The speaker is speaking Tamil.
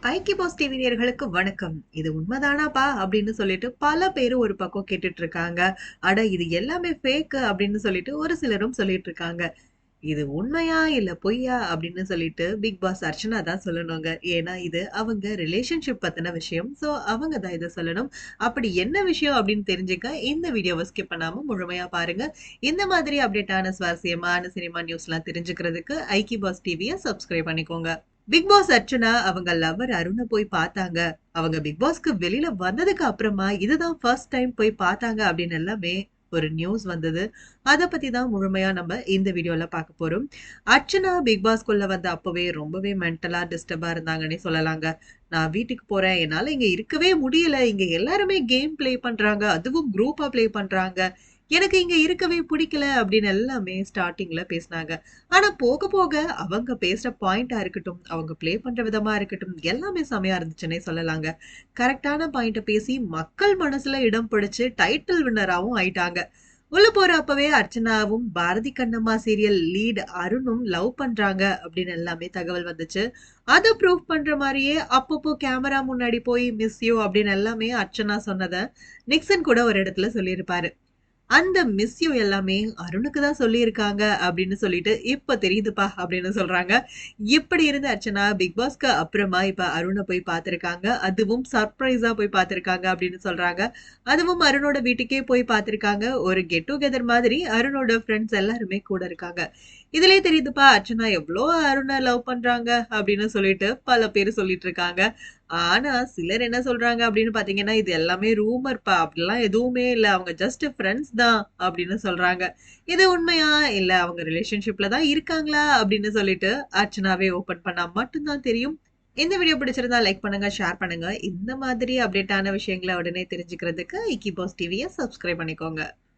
ஐக்கி பாஸ் டிவி நேயர்களுக்கு வணக்கம். இது உண்மைதானாப்பா அப்படின்னு சொல்லிட்டு பல பேரு ஒரு பக்கம் கேட்டுட்டு இருக்காங்க. அட இது எல்லாமே ஃபேக் அப்படின்னு சொல்லிட்டு ஒரு சிலரும் சொல்லிட்டு இருக்காங்க. இது உண்மையா இல்ல பொய்யா அப்படின்னு சொல்லிட்டு பிக் பாஸ் அர்ச்சனா தான் சொல்லணுங்க. ஏன்னா இது அவங்க ரிலேஷன்ஷிப் பத்தின விஷயம். சோ அவங்க தான் இத சொல்லணும். அப்படி என்ன விஷயம் அப்படின்னு தெரிஞ்சுக்க இந்த வீடியோவ ஸ்கிப் பண்ணாம முழுமையா பாருங்க. இந்த மாதிரி அப்டேட்டான சுவாரஸ்யமான சினிமா நியூஸ்லாம் தெரிஞ்சுக்கிறதுக்கு ஐக்கி பாஸ் டிவிய சப்ஸ்கிரைப் பண்ணிக்கோங்க. பிக் பாஸ் அர்ச்சனா அவங்க லவர் அருண போய் பார்த்தாங்க. அவங்க பிக் பாஸ்க்கு வெளியில வந்ததுக்கு அப்புறமா இதுதான் ஃபர்ஸ்ட் டைம் போய் பார்த்தாங்க அப்படின்னு எல்லாமே ஒரு நியூஸ் வந்தது. அத பத்தி தான் முழுமையா நம்ம இந்த வீடியோல பார்க்க போறோம். அர்ச்சனா பிக் பாஸ்க்குள்ள வந்த அப்பவே ரொம்பவே மென்டலா டிஸ்டர்பா இருந்தாங்கன்னே சொல்லலாங்க. நான் வீட்டுக்கு போறேன். என்னால இங்க இருக்கவே முடியல. இங்க எல்லாருமே கேம் ப்ளே பண்றாங்க. அதுவும் குரூப்பா ப்ளே பண்றாங்க. எனக்கு இங்க இருக்கவே பிடிக்கல அப்படின்னு எல்லாமே ஸ்டார்ட்டிங்ல பேசினாங்க. ஆனா போக போக அவங்க பேசுற பாயிண்ட்டா இருக்கட்டும், அவங்க ப்ளே பண்ற விதமா இருக்கட்டும், எல்லாமே செமையா இருந்துச்சுன்னே சொல்லலாங்க. கரெக்ட்டான பாயிண்ட்ட பேசி மக்கள் மனசுல இடம் பிடிச்சு டைட்டில் வின்னராவும் ஆயிட்டாங்க. உள்ள போற அப்பவே அர்ச்சனாவும், பாரதி கண்ணம்மா சீரியல் லீட் அருணும் லவ் பண்றாங்க அப்படின்னு எல்லாமே தகவல் வந்துச்சு. அத ப்ரூவ் பண்ற மாரியே அப்பப்போ கேமரா முன்னாடி போய் மிஸ் யூ அப்படின்னு எல்லாமே அர்ச்சனா சொன்னத நிக்சன் கூட ஒரு இடத்துல சொல்லியிருப்பாரு. அந்த மிஸ் யூ எல்லாமே அருணுக்கு தான் சொல்லியிருக்காங்க அப்படின்னு சொல்லிட்டு, "இப்ப தெரியுதுப்பா" அப்படின்னு சொல்றாங்க. இப்படி இருந்த அர்ச்சனா, பிக் பாஸ்க்கு அப்புறமா இப்ப அருண போய் பார்த்திருக்காங்க. அதுவும் சர்ப்ரைஸா போய் பார்த்திருக்காங்க அப்படின்னு சொல்றாங்க. அதுவும் அருணோட வீட்டுக்கே போய் பார்த்திருக்காங்க. ஒரு கெட் டுகெதர் மாதிரி அருணோட ஃப்ரெண்ட்ஸ் எல்லாருமே கூட இருக்காங்க. இதுலயே தெரியுதுப்பா அர்ச்சனா எவ்ளோ அருண லவ் பண்றாங்க அப்படின்னு சொல்லிட்டு பல பேரு சொல்லிட்டு இருக்காங்க. ஆனா, சிலர் என்ன சொல்றாங்க அப்படின்னு பார்த்தீங்கன்னா, "இது எல்லாமே ரூமர்ப்பா. அப்படிலாம் எதுவுமே இல்ல. அவங்க ஜஸ்ட் ஃபிரெண்ட்ஸ் தான்" அப்படின்னு சொல்றாங்க. இது உண்மையா? இல்ல அவங்க ரிலேஷன்ஷிப்ல தான் இருக்காங்களா? அப்படின்னு சொல்லிட்டு அர்ச்சனாவே ஓப்பன் பண்ணா மட்டும் தான் தெரியும். இந்த வீடியோ பிடிச்சிருந்தா லைக் பண்ணுங்க, ஷேர் பண்ணுங்க. இந்த மாதிரி அப்டேட்டான விஷயங்கள உடனே தெரிஞ்சுக்கிறதுக்கு இக்கி பாஸ் டிவிய சப்ஸ்கிரைப் பண்ணிக்கோங்க.